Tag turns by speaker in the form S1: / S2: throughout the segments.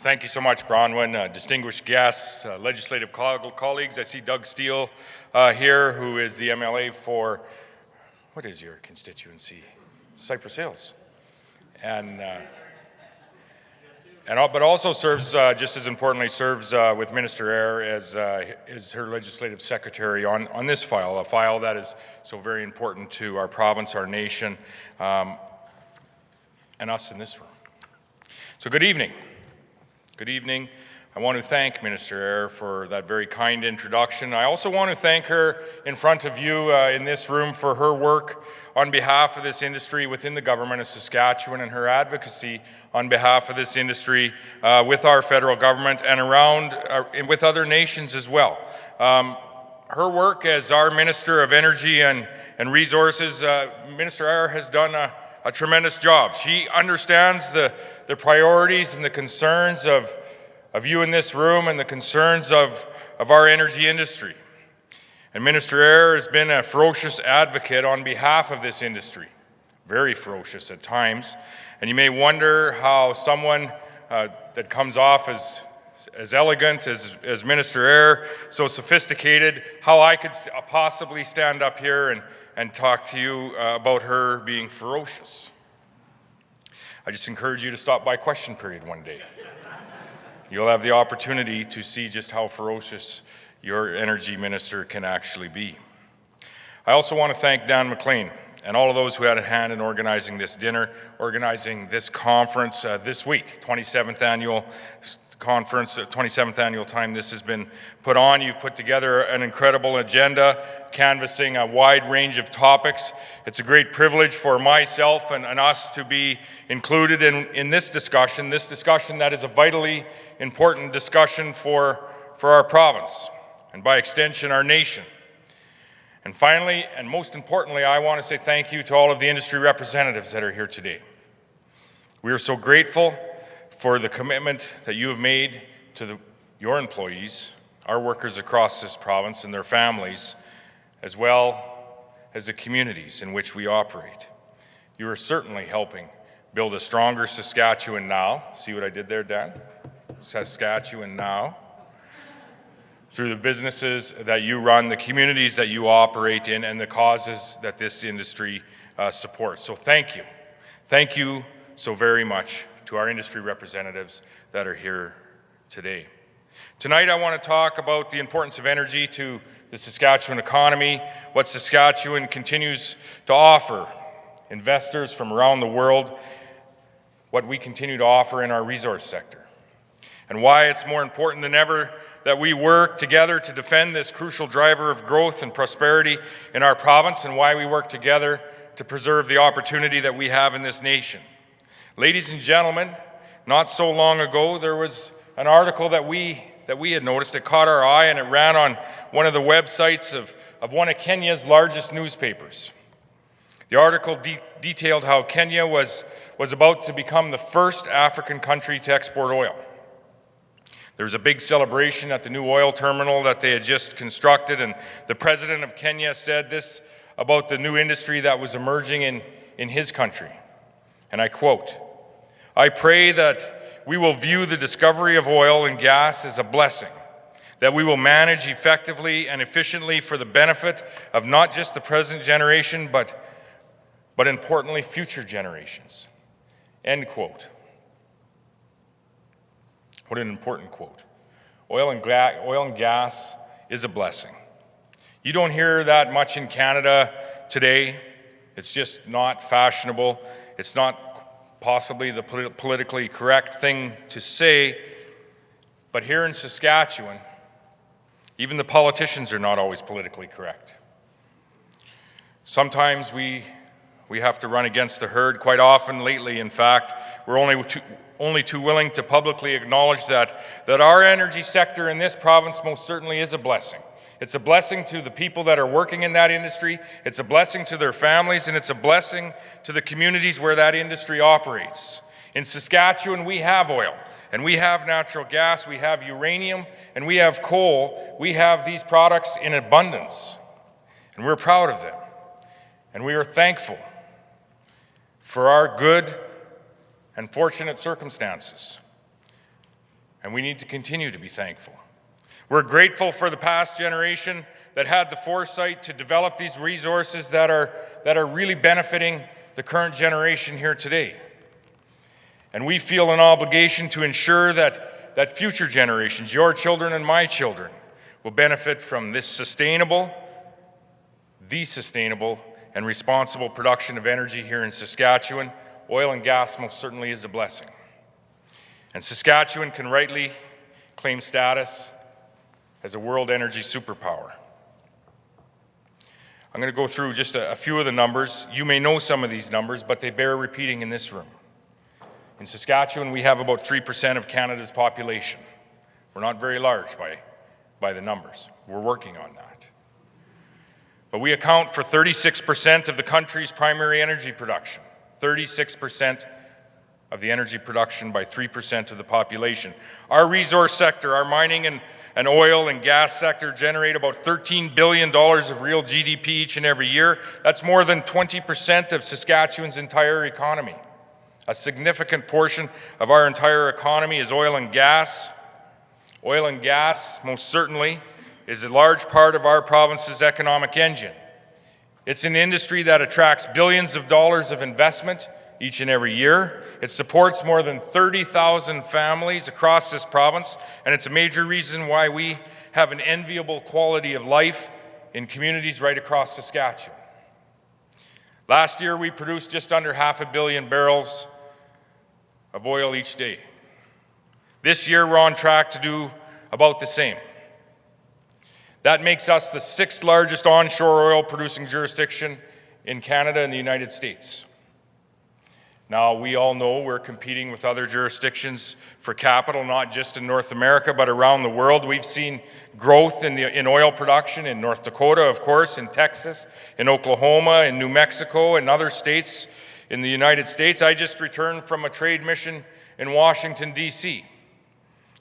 S1: Thank you so much, Bronwyn. Distinguished guests, legislative colleagues. I see Doug Steele here, who is the MLA for, what is your constituency? Cypress Hills. But also serves, just as importantly, serves with Minister Eyre as her legislative secretary on this file, a file that is so very important to our province, our nation, and us in this room. So good evening. Good evening. I want to thank Minister Eyre for that very kind introduction. I also want to thank her in front of you in this room for her work on behalf of this industry within the government of Saskatchewan and her advocacy on behalf of this industry with our federal government and around with other nations as well. Her work as our Minister of Energy and Resources, Minister Eyre has done a tremendous job. She understands the priorities and the concerns of you in this room and the concerns of our energy industry. And Minister Eyre has been a ferocious advocate on behalf of this industry, very ferocious at times. And you may wonder how someone that comes off as elegant as Minister Eyre, so sophisticated, how I could possibly stand up here and talk to you about her being ferocious. I just encourage you to stop by question period one day. You'll have the opportunity to see just how ferocious your energy minister can actually be. I also want to thank Dan McLean and all of those who had a hand in organizing this dinner, organizing this conference this week, 27th annual conference, 27th annual time this has been put on. You've put together an incredible agenda, canvassing a wide range of topics. It's a great privilege for myself and us to be included in this discussion that is a vitally important discussion for our province, and by extension, our nation. And finally, and most importantly, I want to say thank you to all of the industry representatives that are here today. We are so grateful for the commitment that you have made to your employees, our workers across this province and their families, as well as the communities in which we operate. You are certainly helping build a stronger Saskatchewan now. See what I did there, Dan? Saskatchewan now. Through the businesses that you run, the communities that you operate in, and the causes that this industry supports. So thank you. Thank you so very much to our industry representatives that are here today. Tonight I want to talk about the importance of energy to the Saskatchewan economy, what Saskatchewan continues to offer investors from around the world, what we continue to offer in our resource sector, and why it's more important than ever that we work together to defend this crucial driver of growth and prosperity in our province, and why we work together to preserve the opportunity that we have in this nation. Ladies and gentlemen, not so long ago, there was an article that we had noticed. It caught our eye, and it ran on one of the websites of one of Kenya's largest newspapers. The article detailed how Kenya was about to become the first African country to export oil. There was a big celebration at the new oil terminal that they had just constructed, and the president of Kenya said this about the new industry that was emerging in his country. And I quote, "I pray that we will view the discovery of oil and gas as a blessing, that we will manage effectively and efficiently for the benefit of not just the present generation, but importantly, future generations." End quote. What an important quote. Oil and gas is a blessing. You don't hear that much in Canada today. It's just not fashionable. It's not possibly the politically correct thing to say, but here in Saskatchewan, even the politicians are not always politically correct. Sometimes we have to run against the herd. Quite often lately, in fact, we're only too willing to publicly acknowledge that our energy sector in this province most certainly is a blessing. It's a blessing to the people that are working in that industry, it's a blessing to their families, and it's a blessing to the communities where that industry operates. In Saskatchewan, we have oil, and we have natural gas, we have uranium, and we have coal. We have these products in abundance, and we're proud of them. And we are thankful for our good and fortunate circumstances. and we need to continue to be thankful. We're grateful for the past generation that had the foresight to develop these resources that are really benefiting the current generation here today. And we feel an obligation to ensure that future generations, your children and my children, will benefit from this sustainable and responsible production of energy here in Saskatchewan. Oil and gas most certainly is a blessing. And Saskatchewan can rightly claim status as a world energy superpower. I'm going to go through just a few of the numbers. You may know some of these numbers, but they bear repeating in this room. In Saskatchewan, we have about 3% of Canada's population. We're not very large by the numbers. We're working on that. But we account for 36% of the country's primary energy production, 36% of the energy production by 3% of the population. Our resource sector, our mining and oil and gas sector generate about $13 billion of real GDP each and every year. That's more than 20% of Saskatchewan's entire economy. A significant portion of our entire economy is oil and gas. Oil and gas, most certainly, is a large part of our province's economic engine. It's an industry that attracts billions of dollars of investment each and every year. It supports more than 30,000 families across this province, and it's a major reason why we have an enviable quality of life in communities right across Saskatchewan. Last year, we produced just under 500 million barrels of oil each day. This year, we're on track to do about the same. That makes us the 6th largest onshore oil producing jurisdiction in Canada and the United States. Now, we all know we're competing with other jurisdictions for capital, not just in North America, but around the world. We've seen growth in oil production in North Dakota, of course, in Texas, in Oklahoma, in New Mexico, and other states in the United States. I just returned from a trade mission in Washington, D.C.,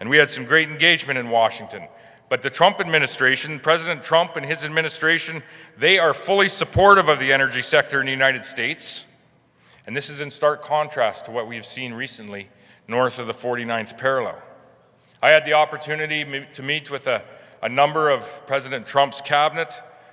S1: and we had some great engagement in Washington. But the Trump administration, President Trump and his administration, they are fully supportive of the energy sector in the United States. And this is in stark contrast to what we've seen recently north of the 49th parallel. I had the opportunity to meet with a number of President Trump's cabinet,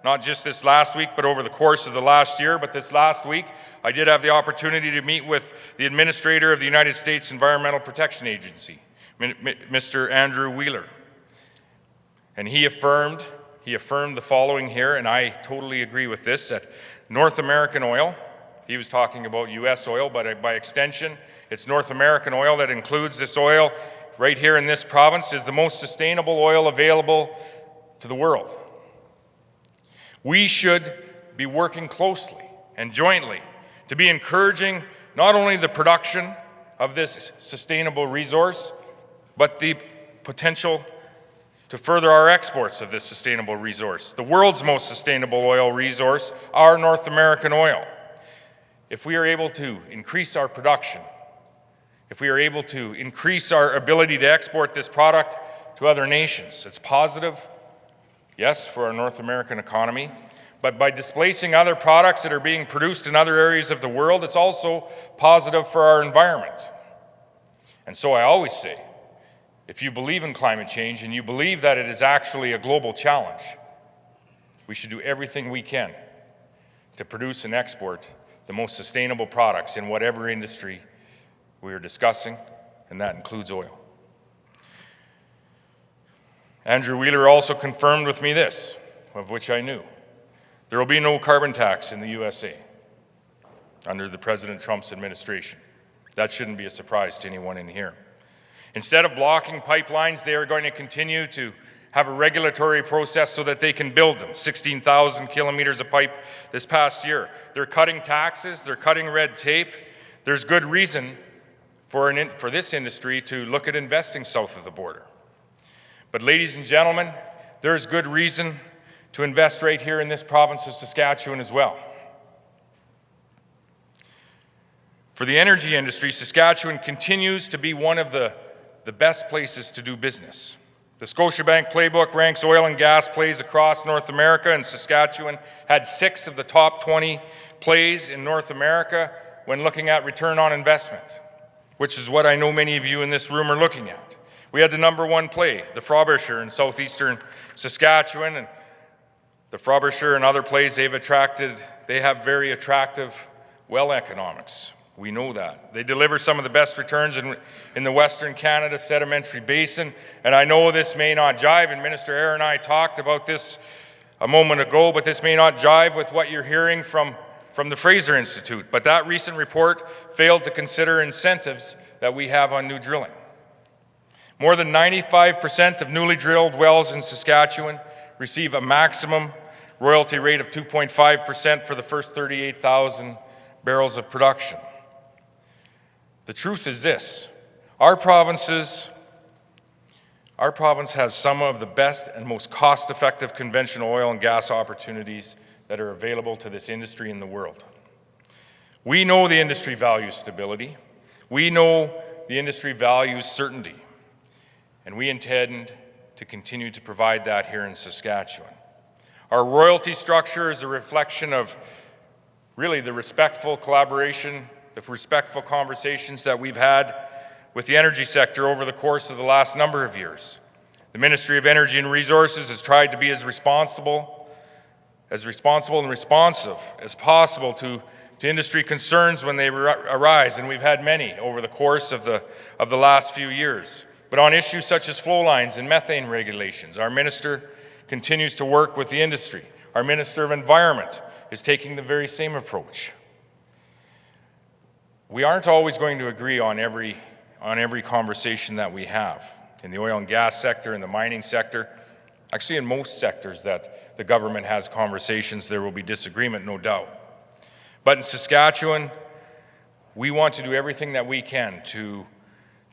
S1: not just this last week, but over the course of the last year. But this last week, I did have the opportunity to meet with the Administrator of the United States Environmental Protection Agency, Mr. Andrew Wheeler. And he affirmed the following here, and I totally agree with this, that North American oil, he was talking about U.S. oil, but by extension, it's North American oil that includes this oil right here in this province, is the most sustainable oil available to the world. We should be working closely and jointly to be encouraging not only the production of this sustainable resource, but the potential to further our exports of this sustainable resource. The world's most sustainable oil resource, our North American oil. If we are able to increase our production, if we are able to increase our ability to export this product to other nations, it's positive, yes, for our North American economy, but by displacing other products that are being produced in other areas of the world, it's also positive for our environment. And so I always say, if you believe in climate change and you believe that it is actually a global challenge, we should do everything we can to produce and export the most sustainable products in whatever industry we are discussing, and that includes oil. Andrew Wheeler also confirmed with me this, of which I knew. There will be no carbon tax in the USA under the President Trump's administration. That shouldn't be a surprise to anyone in here. Instead of blocking pipelines, they are going to continue to have a regulatory process so that they can build them. 16,000 kilometers of pipe this past year. They're cutting taxes, they're cutting red tape. There's good reason for this industry to look at investing south of the border. But ladies and gentlemen, there's good reason to invest right here in this province of Saskatchewan as well. For the energy industry, Saskatchewan continues to be one of the best places to do business. The Scotiabank Playbook ranks oil and gas plays across North America, and Saskatchewan had 6 of the top 20 plays in North America when looking at return on investment, which is what I know many of you in this room are looking at. We had the #1 play, the Frobisher in southeastern Saskatchewan, and the Frobisher and other plays they have very attractive well economics. We know that. They deliver some of the best returns in the Western Canada Sedimentary Basin, and I know this may not jive, and Minister Eyre and I talked about this a moment ago, but this may not jive with what you're hearing from the Fraser Institute. But that recent report failed to consider incentives that we have on new drilling. More than 95% of newly drilled wells in Saskatchewan receive a maximum royalty rate of 2.5% for the first 38,000 barrels of production. The truth is this: our province has some of the best and most cost-effective conventional oil and gas opportunities that are available to this industry in the world. We know the industry values stability. We know the industry values certainty. And we intend to continue to provide that here in Saskatchewan. Our royalty structure is a reflection of really the respectful collaboration, the respectful conversations that we've had with the energy sector over the course of the last number of years. The Ministry of Energy and Resources has tried to be as responsible and responsive as possible to industry concerns when they arise, and we've had many over the course of the last few years. But on issues such as flow lines and methane regulations, our minister continues to work with the industry. Our Minister of Environment is taking the very same approach. We aren't always going to agree on every conversation that we have. In the oil and gas sector, in the mining sector, actually in most sectors that the government has conversations, there will be disagreement, no doubt. But in Saskatchewan, we want to do everything that we can to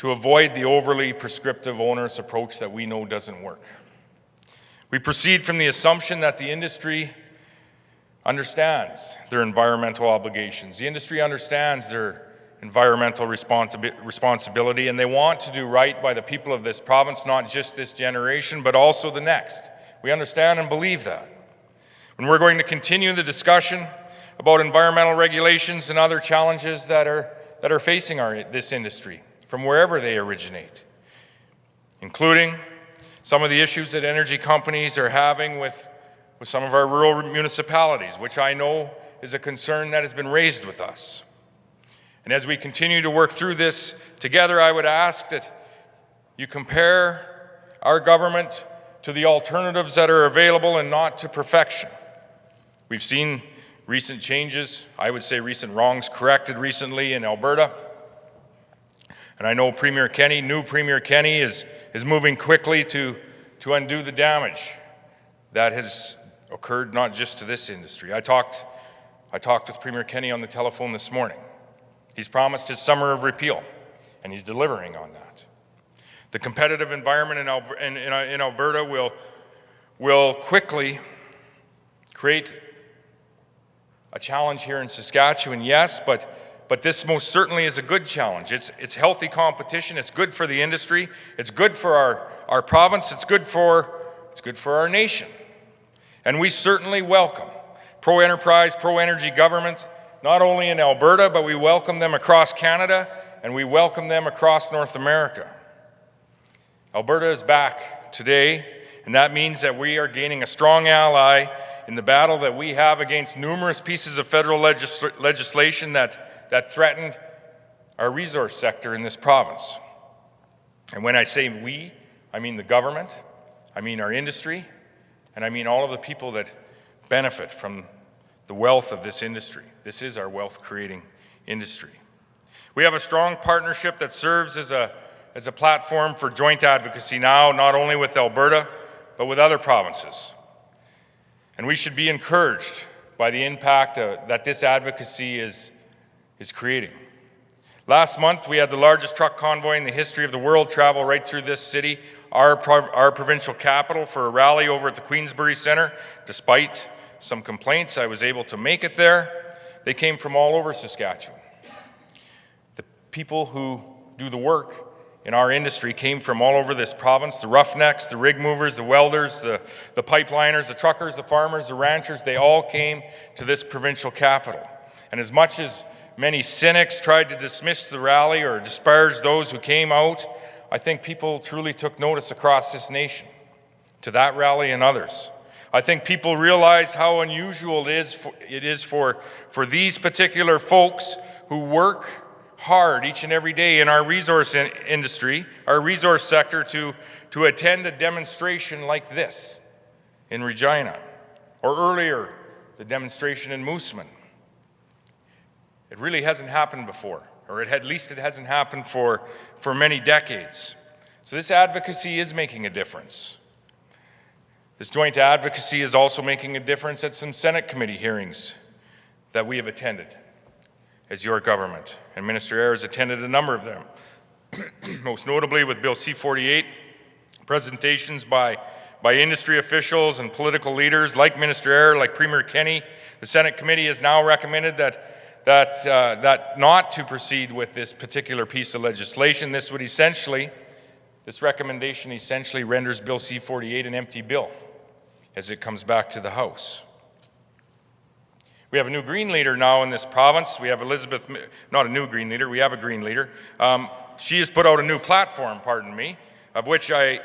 S1: avoid the overly prescriptive, onerous approach that we know doesn't work. We proceed from the assumption that the industry understands their environmental obligations. The industry understands their environmental responsibility, and they want to do right by the people of this province, not just this generation, but also the next. We understand and believe that. When we're going to continue the discussion about environmental regulations and other challenges that are facing this industry, from wherever they originate, including some of the issues that energy companies are having with some of our rural municipalities, which I know is a concern that has been raised with us. And as we continue to work through this together, I would ask that you compare our government to the alternatives that are available and not to perfection. We've seen recent changes, I would say recent wrongs corrected recently in Alberta. And I know new Premier Kenny is moving quickly to undo the damage that has occurred not just to this industry. I talked with Premier Kenny on the telephone this morning. He's promised his summer of repeal, and he's delivering on that. The competitive environment in Alberta will quickly create a challenge here in Saskatchewan, yes, but this most certainly is a good challenge. It's healthy competition. It's good for the industry. It's good for our province. It's good for our nation. And we certainly welcome pro-enterprise, pro-energy governments, not only in Alberta, but we welcome them across Canada, and we welcome them across North America. Alberta is back today, and that means that we are gaining a strong ally in the battle that we have against numerous pieces of federal legislation that threatened our resource sector in this province. And when I say we, I mean the government, I mean our industry, and I mean all of the people that benefit from the wealth of this industry. This is our wealth-creating industry. We have a strong partnership that serves as a platform for joint advocacy now, not only with Alberta, but with other provinces. And we should be encouraged by the impact that this advocacy is creating. Last month, we had the largest truck convoy in the history of the world travel right through this city, our provincial capital, for a rally over at the Queensbury Centre. Despite some complaints, I was able to make it there. They came from all over Saskatchewan. The people who do the work in our industry came from all over this province. The roughnecks, the rig movers, the welders, the pipeliners, the truckers, the farmers, the ranchers, they all came to this provincial capital. And as much as many cynics tried to dismiss the rally or disparage those who came out, I think people truly took notice across this nation, to that rally and others. I think people realized how unusual it is for these particular folks who work hard each and every day in our resource industry, our resource sector, to attend a demonstration like this in Regina, or earlier, the demonstration in Moosomin. It really hasn't happened before, or at least it hasn't happened for many decades. So this advocacy is making a difference. This joint advocacy is also making a difference at some Senate committee hearings that we have attended as your government. And Minister Eyre has attended a number of them, most notably with Bill C-48, presentations by industry officials and political leaders like Minister Eyre, like Premier Kenney. The Senate committee has now recommended that not to proceed with this particular piece of legislation. This recommendation essentially renders Bill C-48 an empty bill as it comes back to the House. We have a new Green leader now in this province. We have Elizabeth, not a new Green leader, we have a Green leader. She has put out a new platform, of which I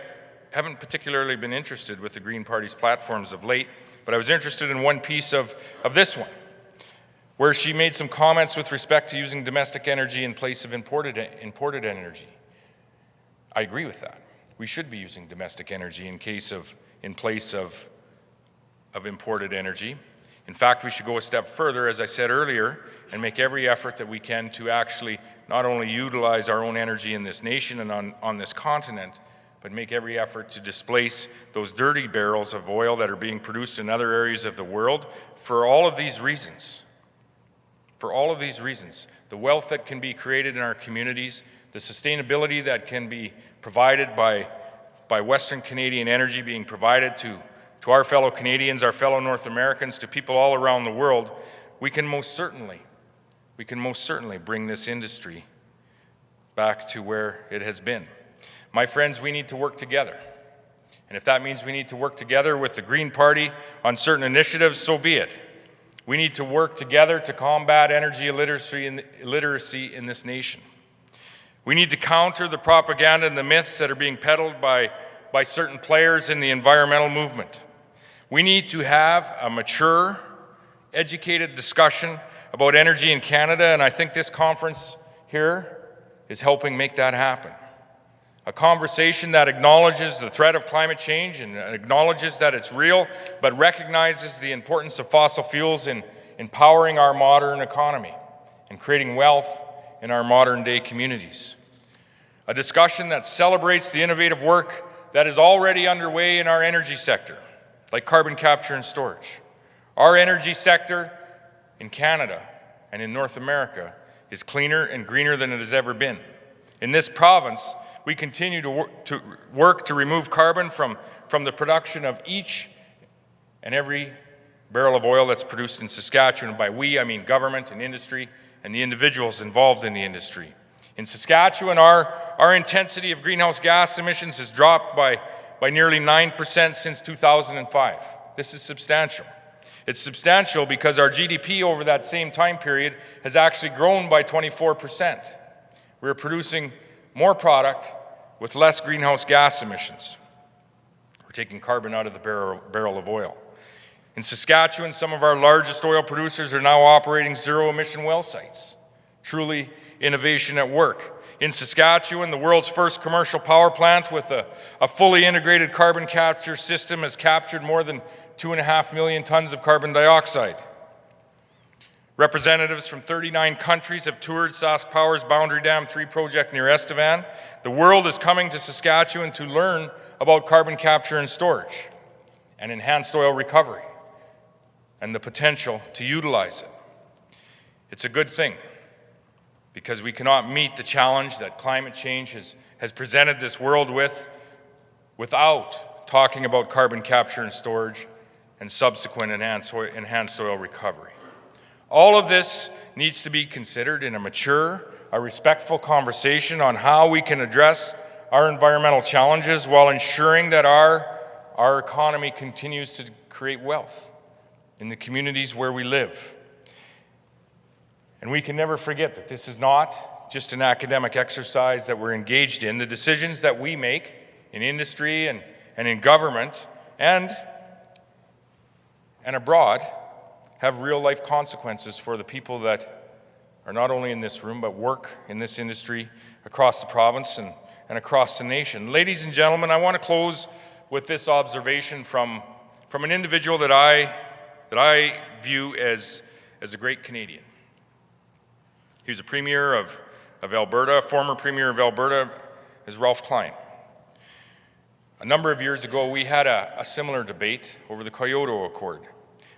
S1: haven't particularly been interested with the Green Party's platforms of late, but I was interested in one piece of this one, where she made some comments with respect to using domestic energy in place of imported energy. I agree with that. We should be using domestic energy in place of imported energy. In fact, we should go a step further, as I said earlier, and make every effort that we can to actually not only utilize our own energy in this nation and on this continent, but make every effort to displace those dirty barrels of oil that are being produced in other areas of the world for all of these reasons. For all of these reasons, the wealth that can be created in our communities, the sustainability that can be provided by Western Canadian energy being provided to our fellow Canadians, our fellow North Americans, to people all around the world, we can most certainly bring this industry back to where it has been. My friends, we need to work together. And if that means we need to work together with the Green Party on certain initiatives, so be it. We need to work together to combat energy illiteracy in this nation. We need to counter the propaganda and the myths that are being peddled by certain players in the environmental movement. We need to have a mature, educated discussion about energy in Canada, and I think this conference here is helping make that happen. A conversation that acknowledges the threat of climate change and acknowledges that it's real, but recognizes the importance of fossil fuels in empowering our modern economy and creating wealth in our modern-day communities. A discussion that celebrates the innovative work that is already underway in our energy sector, like carbon capture and storage. Our energy sector in Canada and in North America is cleaner and greener than it has ever been. In this province, we continue to work to remove carbon from the production of each and every barrel of oil that's produced in Saskatchewan. By we, I mean government and industry and the individuals involved in the industry. In Saskatchewan, our intensity of greenhouse gas emissions has dropped by nearly 9% since 2005. This is substantial. It's substantial because our GDP over that same time period has actually grown by 24%. We're producing more product with less greenhouse gas emissions. We're taking carbon out of the barrel of oil. In Saskatchewan, some of our largest oil producers are now operating zero-emission well sites. Truly innovation at work. In Saskatchewan, the world's first commercial power plant with a fully integrated carbon capture system has captured more than 2.5 million tons of carbon dioxide. Representatives from 39 countries have toured Sask Power's Boundary Dam 3 project near Estevan. The world is coming to Saskatchewan to learn about carbon capture and storage and enhanced oil recovery and the potential to utilize it. It's a good thing because we cannot meet the challenge that climate change has presented this world with without talking about carbon capture and storage and subsequent enhanced oil recovery. All of this needs to be considered in a mature, a respectful conversation on how we can address our environmental challenges while ensuring that our economy continues to create wealth in the communities where we live. And we can never forget that this is not just an academic exercise that we're engaged in. The decisions that we make in industry and in government and abroad have real-life consequences for the people that are not only in this room, but work in this industry across the province and across the nation. Ladies and gentlemen, I want to close with this observation from an individual that I view as a great Canadian. He was a premier of Alberta, former premier of Alberta, is Ralph Klein. A number of years ago, we had a similar debate over the Kyoto Accord.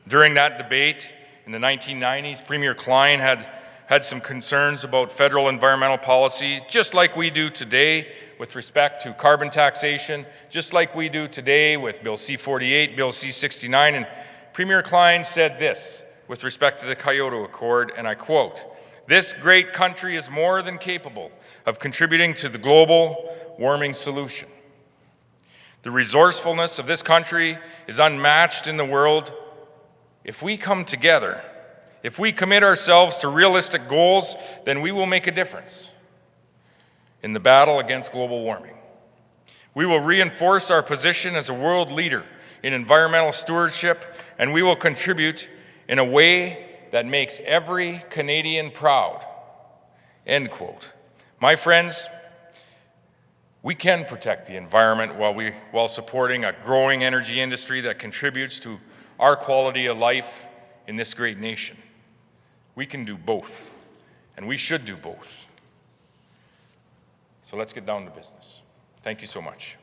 S1: During that debate in the 1990s, Premier Klein had some concerns about federal environmental policy, just like we do today with respect to carbon taxation, just like we do today with Bill C-48, Bill C-69. And Premier Klein said this with respect to the Kyoto Accord, and I quote, "This great country is more than capable of contributing to the global warming solution. The resourcefulness of this country is unmatched in the world. If we come together, if we commit ourselves to realistic goals, then we will make a difference in the battle against global warming. We will reinforce our position as a world leader in environmental stewardship, and we will contribute in a way that makes every Canadian proud." End quote. My friends, we can protect the environment while supporting a growing energy industry that contributes to our quality of life in this great nation. We can do both, and we should do both. So let's get down to business. Thank you so much.